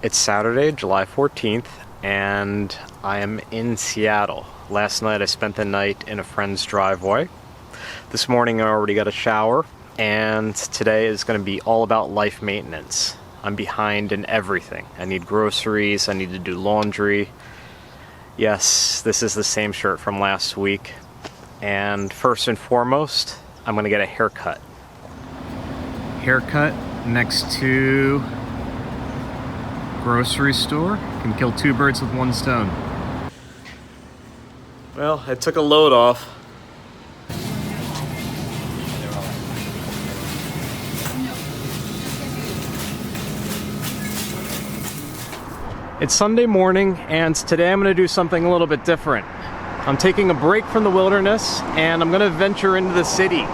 It's Saturday, July 14th, and I am in Seattle. Last night I spent the night in a friend's driveway. This morning I already got a shower, and today is going to be all about life maintenance. I'm behind in everything. I need groceries, I need to do laundry. Yes, this is the same shirt from last week. And first and foremost, I'm going to get a haircut. Haircut next to grocery store can kill two birds with one stone. Well, I took a load off. It's Sunday morning, and today I'm going to do something a little bit different. I'm taking a break from the wilderness, and I'm going to venture into the city.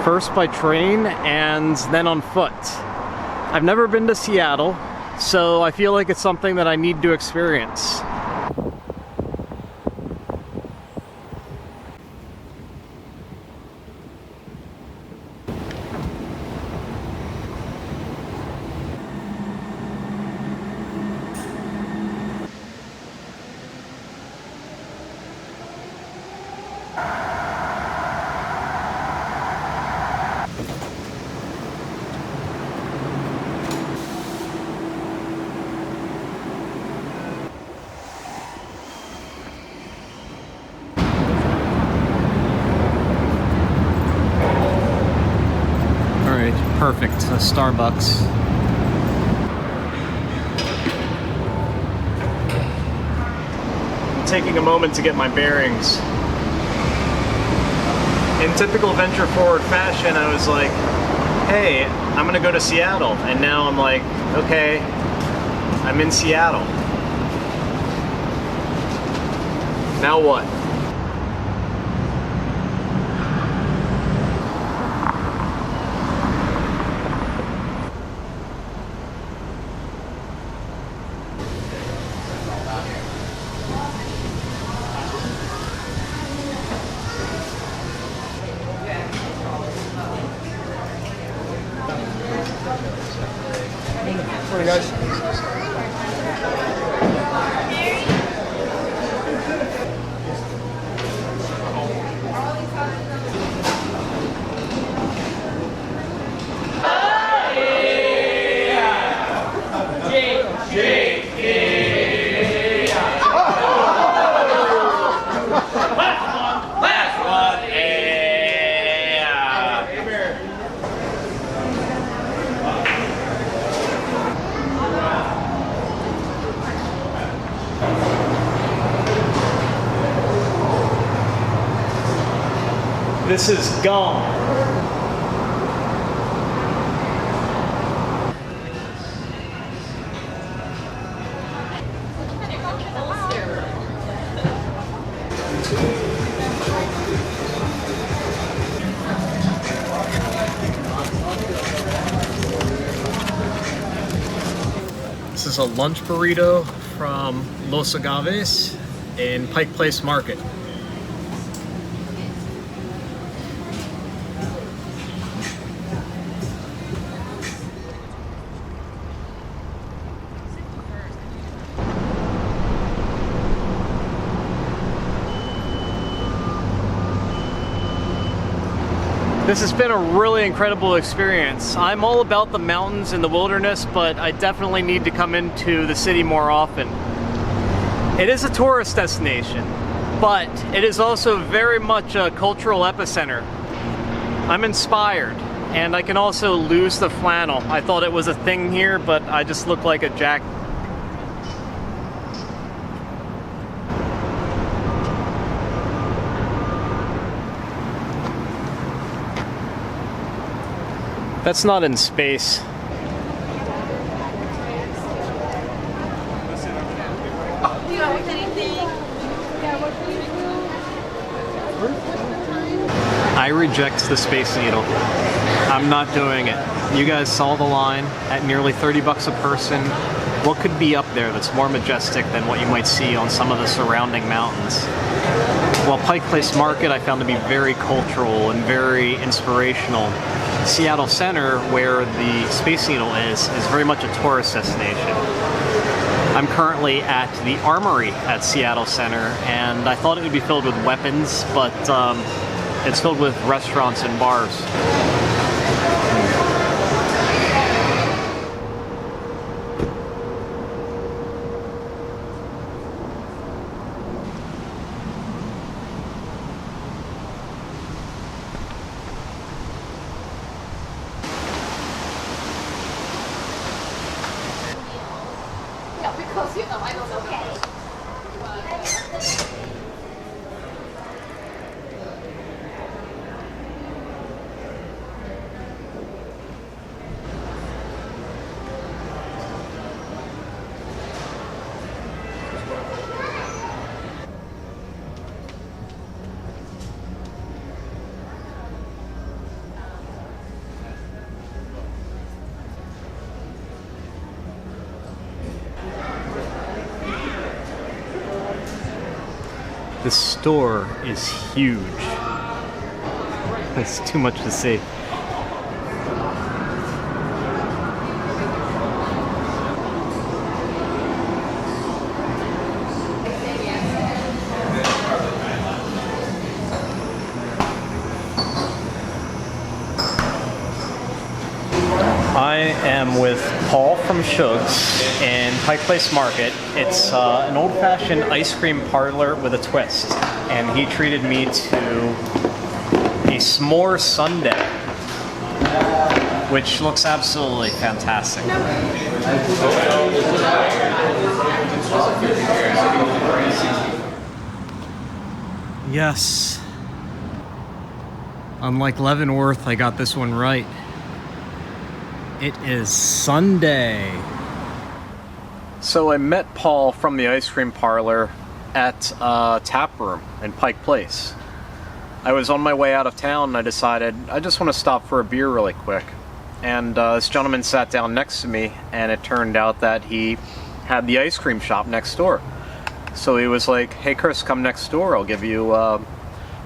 First by train, and then on foot. I've never been to Seattle, so I feel like it's something that I need to experience. Perfect, a Starbucks. I'm taking a moment to get my bearings. In typical venture forward fashion, I was like, hey, I'm gonna go to Seattle. And now I'm like, okay, I'm in Seattle. Now what? Morning, guys. This is gone. This is a lunch burrito from Los Agaves in Pike Place Market. This has been a really incredible experience. I'm all about the mountains and the wilderness, but I definitely need to come into the city more often. It is a tourist destination, but it is also very much a cultural epicenter. I'm inspired, and I can also lose the flannel. I thought it was a thing here, but I just look like a jack. That's not in space. I reject the Space Needle. I'm not doing it. You guys saw the line at nearly 30 bucks a person. What could be up there that's more majestic than what you might see on some of the surrounding mountains? Well, Pike Place Market I found to be very cultural and very inspirational. Seattle Center, where the Space Needle is very much a tourist destination. I'm currently at the Armory at Seattle Center, and I thought it would be filled with weapons, but it's filled with restaurants and bars. Because you know, I don't know. This store is huge. It's too much to see. I am with Paul from Shug's in Pike Place Market. It's an old-fashioned ice cream parlor with a twist, and he treated me to a s'more sundae, which looks absolutely fantastic. Yes. Unlike Leavenworth, I got this one right. It is Sunday. So I met Paul from the ice cream parlor at a tap room in Pike Place. I was on my way out of town and I decided I just want to stop for a beer really quick. And this gentleman sat down next to me, and it turned out that he had the ice cream shop next door. So he was like, "Hey Chris, come next door, I'll give you a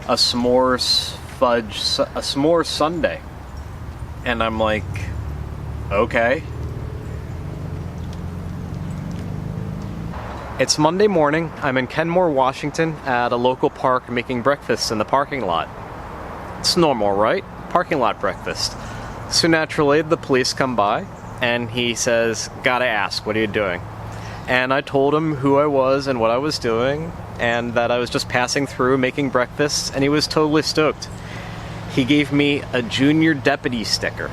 s'mores sundae." And I'm like, okay. It's Monday morning. I'm in Kenmore, Washington at a local park making breakfast in the parking lot. It's normal, right? Parking lot breakfast. So naturally, the police come by and he says, "Gotta ask, what are you doing?" And I told him who I was and what I was doing, and that I was just passing through making breakfast, and he was totally stoked. He gave me a junior deputy sticker.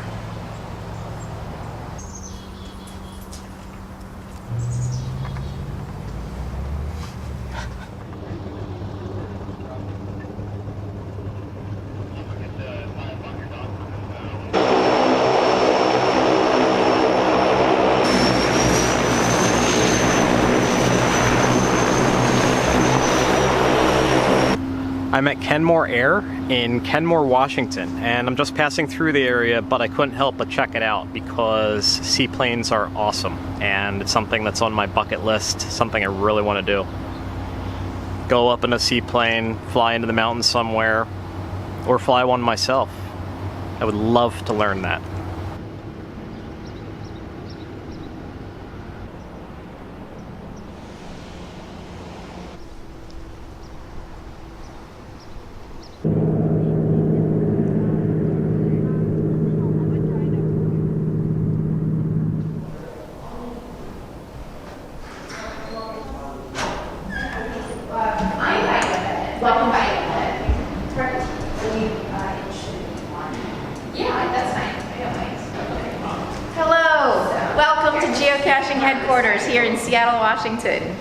I'm at Kenmore Air in Kenmore, Washington, and I'm just passing through the area, but I couldn't help but check it out because seaplanes are awesome, and it's something that's on my bucket list, something I really want to do. Go up in a seaplane, fly into the mountains somewhere, or fly one myself. I would love to learn that. Welcome back. Perfect. Yeah, that's fine. I don't mind. Hello. Welcome to Geocaching headquarters here in Seattle, Washington.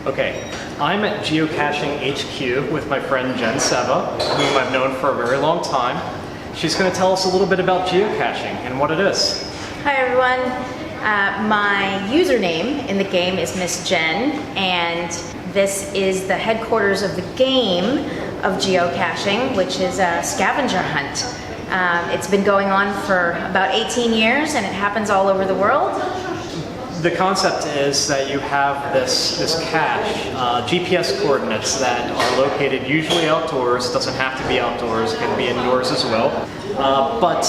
Okay, I'm at Geocaching HQ with my friend Jen Seva, whom I've known for a very long time. She's going to tell us a little bit about geocaching and what it is. Hi everyone. My username in the game is Miss Jen, and this is the headquarters of the game. of geocaching, which is a scavenger hunt. It's been going on for about 18 years and it happens all over the world. The concept is that you have this cache, GPS coordinates that are located usually outdoors. It doesn't have to be outdoors, it can be indoors as well. But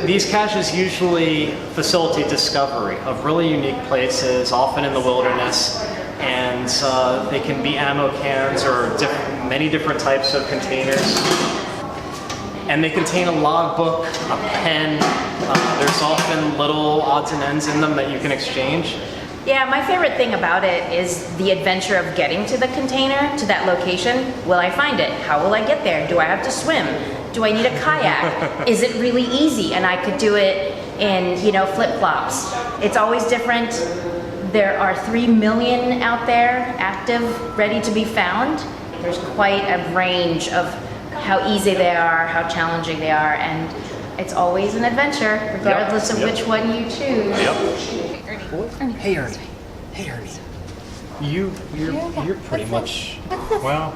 these caches usually facilitate discovery of really unique places, often in the wilderness, and they can be ammo cans or many different types of containers. And they contain a logbook, a pen. There's often little odds and ends in them that you can exchange. Yeah, my favorite thing about it is the adventure of getting to the container, to that location. Will I find it? How will I get there? Do I have to swim? Do I need a kayak? Is it really easy? And I could do it in, flip-flops. It's always different. There are 3 million out there, active, ready to be found. There's quite a range of how easy they are, how challenging they are, and it's always an adventure, regardless of which one you choose. Hey Ernie. Hey Ernie. You're pretty much. Well.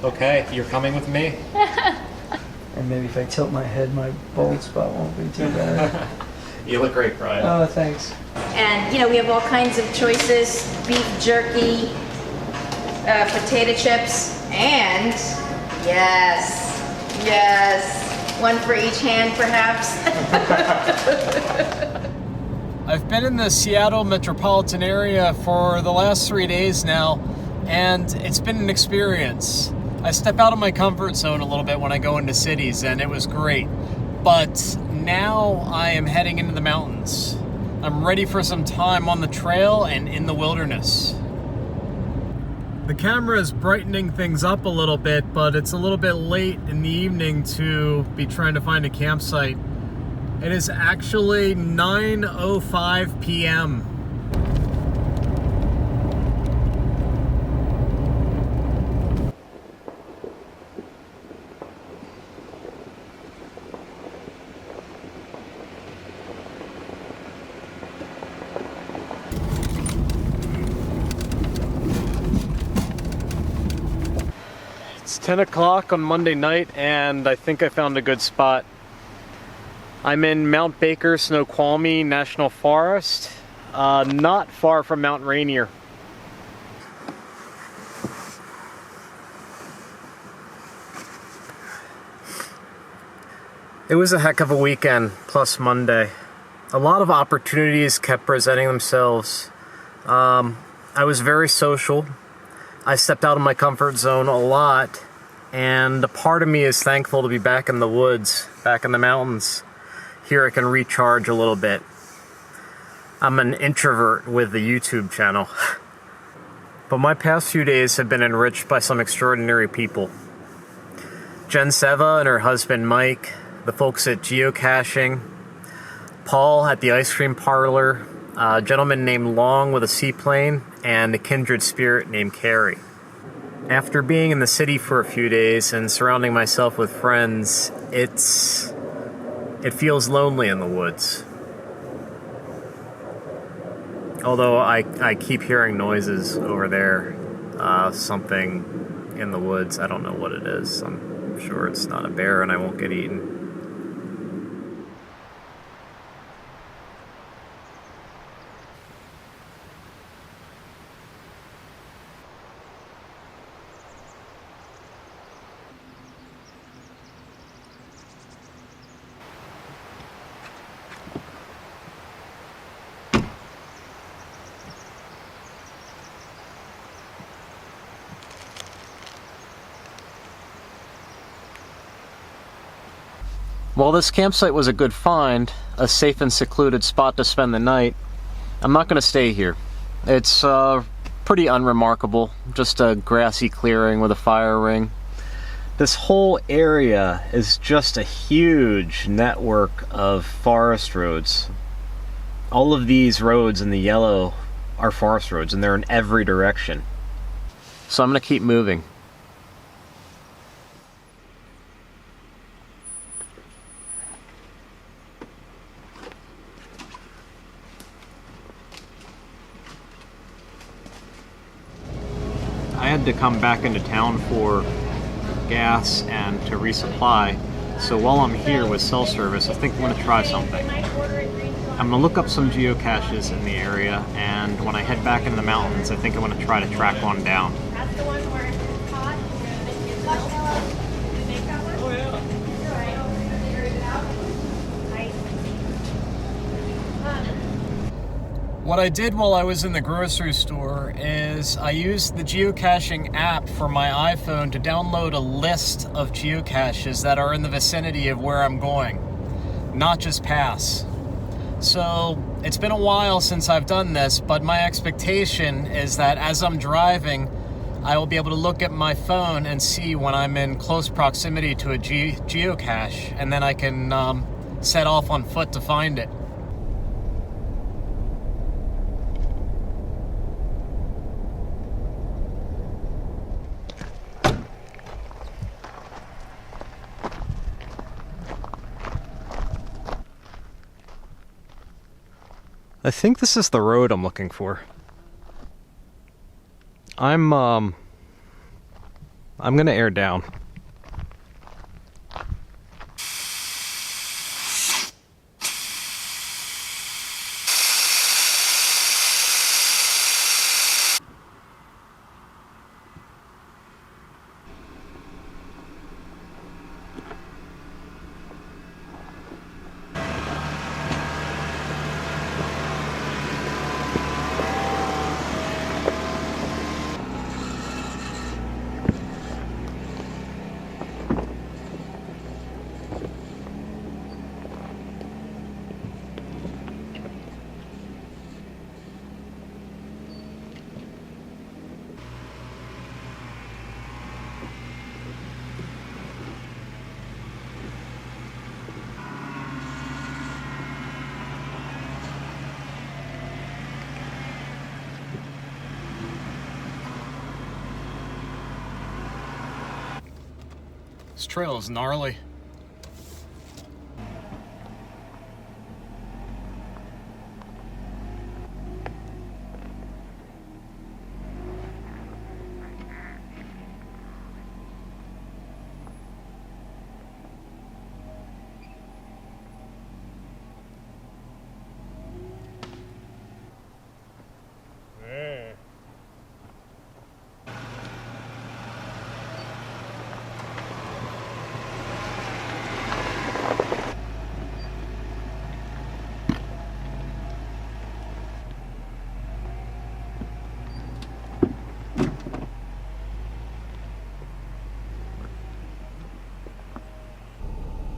Okay. You're coming with me. And maybe if I tilt my head, my bald spot won't be too bad. You look great, Brian. Oh, thanks. And we have all kinds of choices: beef jerky, potato chips, and yes, one for each hand, perhaps. I've been in the Seattle metropolitan area for the last 3 days now, and it's been an experience. I step out of my comfort zone a little bit when I go into cities, and it was great. But now I am heading into the mountains. I'm ready for some time on the trail and in the wilderness. The camera is brightening things up a little bit, but it's a little bit late in the evening to be trying to find a campsite. It is actually 9:05 p.m. It's 10 o'clock on Monday night, and I think I found a good spot. I'm in Mount Baker Snoqualmie National Forest, not far from Mount Rainier. It was a heck of a weekend, plus Monday. A lot of opportunities kept presenting themselves. I was very social. I stepped out of my comfort zone a lot, and a part of me is thankful to be back in the woods, back in the mountains. Here I can recharge a little bit. I'm an introvert with the YouTube channel. But my past few days have been enriched by some extraordinary people. Jen Seva and her husband Mike, the folks at Geocaching, Paul at the ice cream parlor, a gentleman named Long with a seaplane, and a kindred spirit named Carrie. After being in the city for a few days and surrounding myself with friends, it feels lonely in the woods. Although I keep hearing noises over there, something in the woods. I don't know what it is. I'm sure it's not a bear and I won't get eaten. While this campsite was a good find, a safe and secluded spot to spend the night, I'm not going to stay here. It's pretty unremarkable, just a grassy clearing with a fire ring. This whole area is just a huge network of forest roads. All of these roads in the yellow are forest roads, and they're in every direction. So I'm going to keep moving. I had to come back into town for gas and to resupply. So while I'm here with cell service, I think I'm going to try something. I'm going to look up some geocaches in the area, and when I head back into the mountains, I think I'm going to try to track one down. What I did while I was in the grocery store is I used the geocaching app for my iPhone to download a list of geocaches that are in the vicinity of where I'm going. Naches Pass. So it's been a while since I've done this, but my expectation is that as I'm driving, I will be able to look at my phone and see when I'm in close proximity to a geocache, and then I can set off on foot to find it. I think this is the road I'm looking for. I'm gonna air down. This trail is gnarly.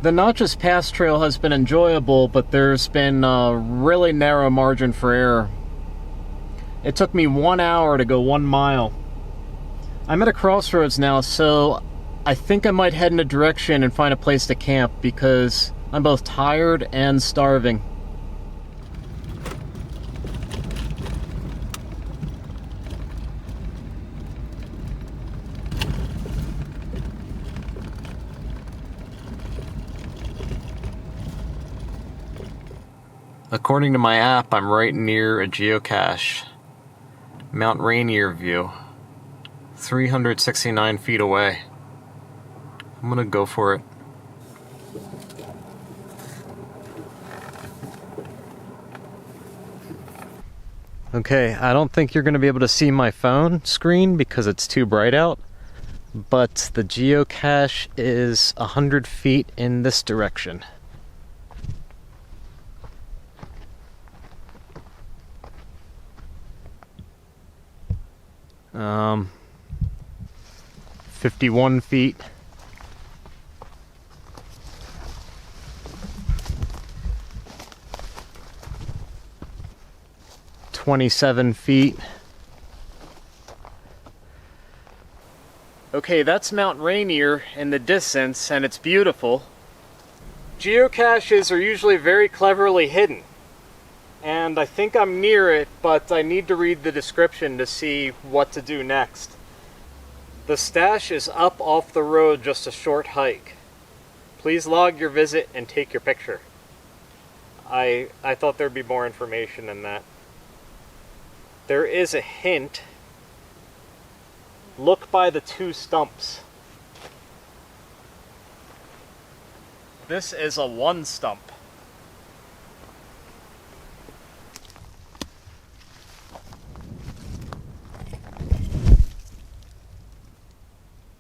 The Naches Pass trail has been enjoyable, but there's been a really narrow margin for error. It took me 1 hour to go 1 mile. I'm at a crossroads now, so I think I might head in a direction and find a place to camp because I'm both tired and starving. According to my app, I'm right near a geocache. Mount Rainier view. 369 feet away. I'm gonna go for it. Okay, I don't think you're gonna be able to see my phone screen because it's too bright out, but the geocache is 100 feet in this direction. 51 feet. $27 feet. Okay, that's Mount Rainier in the distance, and it's beautiful. Geocaches are usually very cleverly hidden, and I think I'm near it, but I need to read the description to see what to do next. The stash is up off the road just a short hike. Please log your visit and take your picture. I thought there'd be more information than that. There is a hint. Look by the 2 stumps. This is a one stump.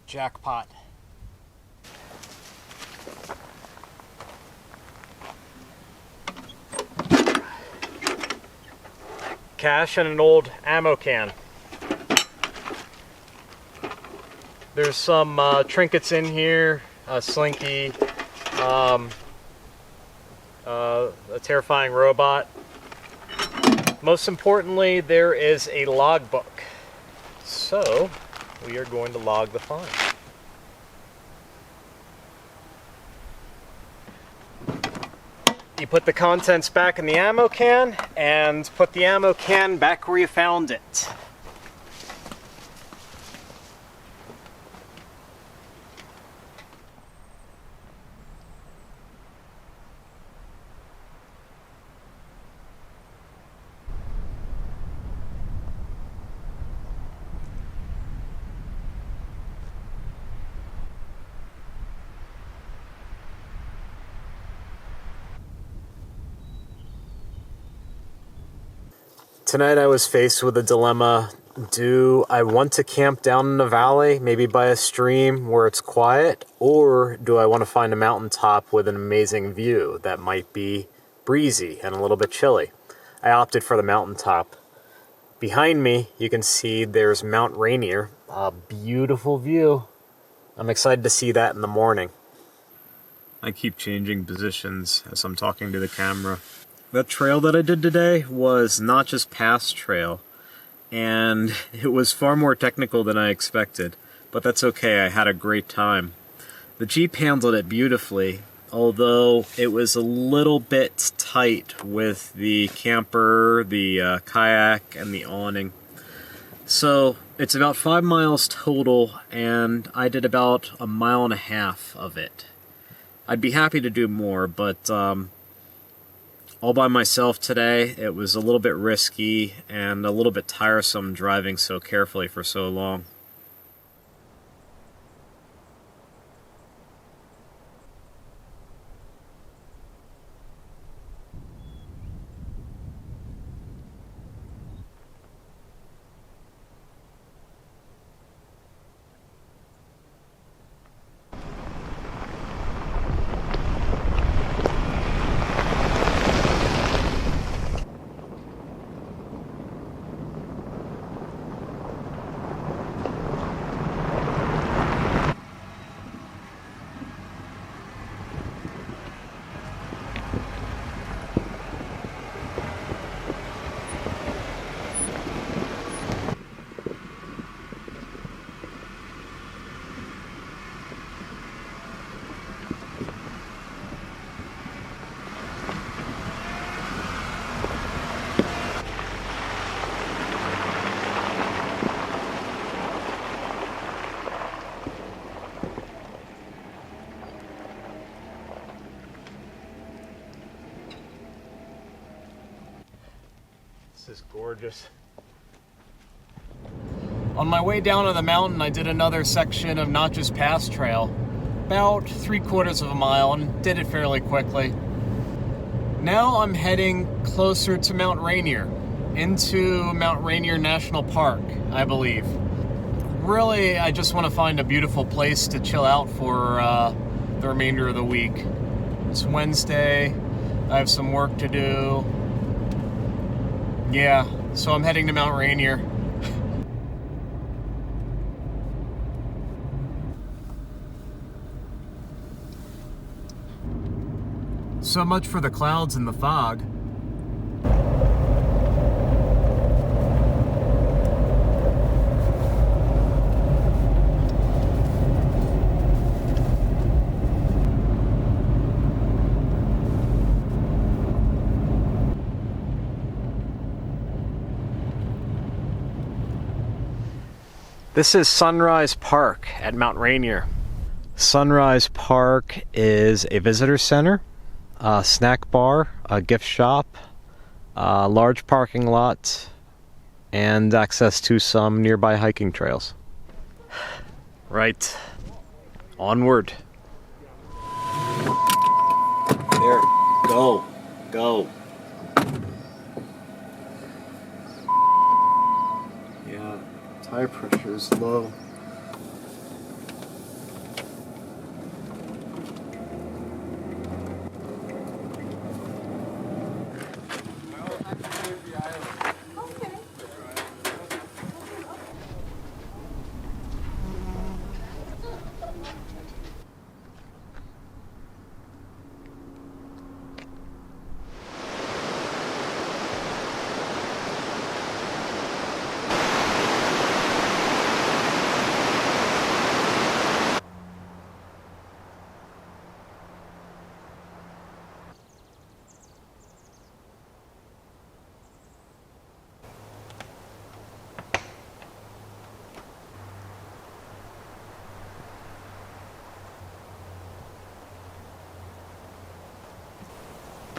Jackpot. Cash and an old ammo can. There's some trinkets in here, a slinky, a terrifying robot. Most importantly, there is a logbook. So, we are going to log the find. You put the contents back in the ammo can and put the ammo can back where you found it. Tonight I was faced with a dilemma. Do I want to camp down in a valley, maybe by a stream where it's quiet, or do I want to find a mountaintop with an amazing view that might be breezy and a little bit chilly? I opted for the mountaintop. Behind me, you can see there's Mount Rainier, a beautiful view. I'm excited to see that in the morning. I keep changing positions as I'm talking to the camera. That trail that I did today was Naches Pass trail, and it was far more technical than I expected, but that's okay, I had a great time. The Jeep handled it beautifully, although it was a little bit tight with the camper, the kayak, and the awning. So it's about 5 miles total, and I did about 1.5 miles of it. I'd be happy to do more, but all by myself today, it was a little bit risky and a little bit tiresome driving so carefully for so long. This is gorgeous. On my way down to the mountain, I did another section of Naches Pass trail, about 3/4 mile, and did it fairly quickly. Now I'm heading closer to Mount Rainier, into Mount Rainier National Park, I believe. Really, I just want to find a beautiful place to chill out for the remainder of the week. It's Wednesday, I have some work to do. Yeah, so I'm heading to Mount Rainier. So much for the clouds and the fog. This is Sunrise Park at Mount Rainier. Sunrise Park is a visitor center, a snack bar, a gift shop, a large parking lot, and access to some nearby hiking trails. Right, onward. Go. Go. Yeah, tire pressure is low.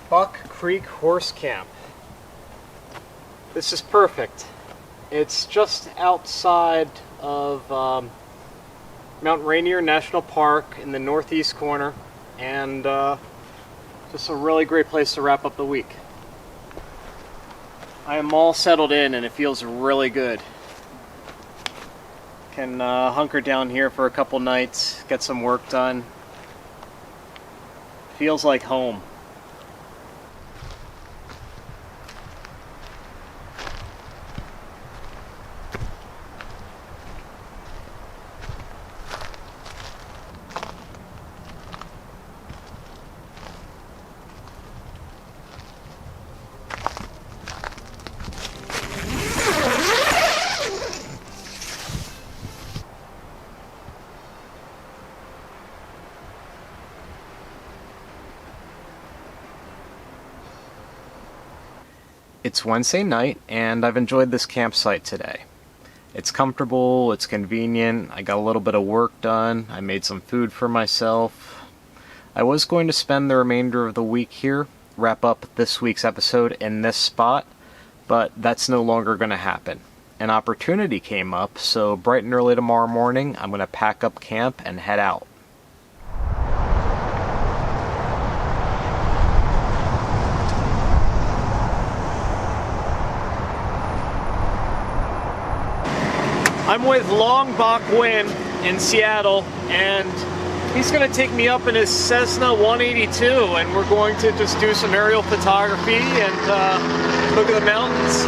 Buck Creek Horse Camp. This is perfect. It's just outside of Mount Rainier National Park in the northeast corner, and just a really great place to wrap up the week. I am all settled in and it feels really good. Can hunker down here for a couple nights, get some work done. Feels like home. It's Wednesday night, and I've enjoyed this campsite today. It's comfortable, it's convenient, I got a little bit of work done, I made some food for myself. I was going to spend the remainder of the week here, wrap up this week's episode in this spot, but that's no longer going to happen. An opportunity came up, so bright and early tomorrow morning, I'm going to pack up camp and head out. I'm with Long Bach Win in Seattle, and he's going to take me up in his Cessna 182, and we're going to just do some aerial photography and look at the mountains.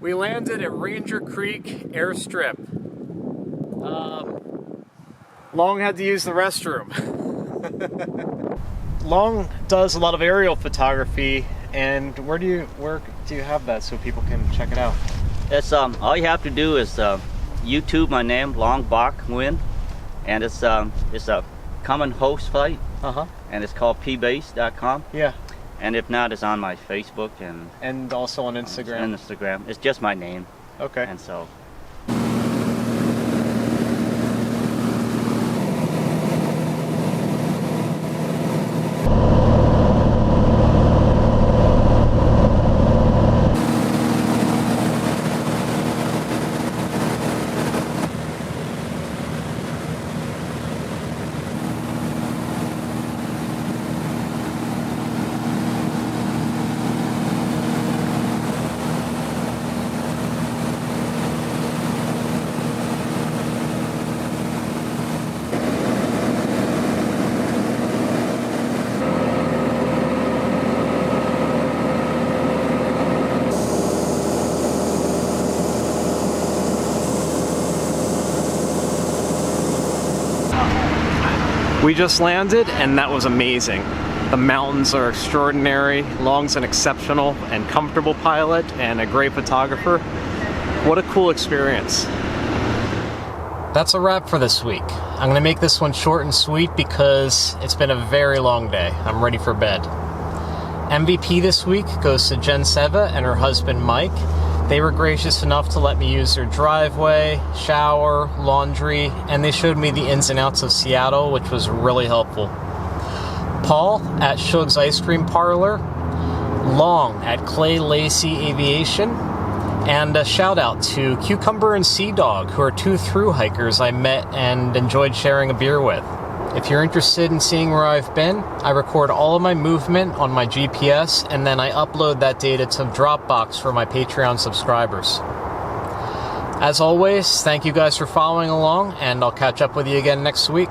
We landed at Ranger Creek Airstrip. Long had to use the restroom. Long does a lot of aerial photography, and where do you have that so people can check it out? It's all you have to do is YouTube my name, Long Bach Win, and it's a common host site. and it's called pbase.com. Yeah. And if not, it's on my Facebook And also on Instagram. and Instagram. It's just my name, Okay. and so. We just landed, and that was amazing. The mountains are extraordinary. Long's an exceptional and comfortable pilot and a great photographer. What a cool experience. That's a wrap for this week. I'm going to make this one short and sweet because it's been a very long day. I'm ready for bed. MVP this week goes to Jen Seva and her husband Mike. They were gracious enough to let me use their driveway, shower, laundry, and they showed me the ins and outs of Seattle, which was really helpful. Paul at Shug's Ice Cream Parlor, Long at Clay Lacey Aviation, and a shout out to Cucumber and Sea Dog, who are two through hikers I met and enjoyed sharing a beer with. If you're interested in seeing where I've been, I record all of my movement on my GPS and then I upload that data to Dropbox for my Patreon subscribers. As always, thank you guys for following along, and I'll catch up with you again next week.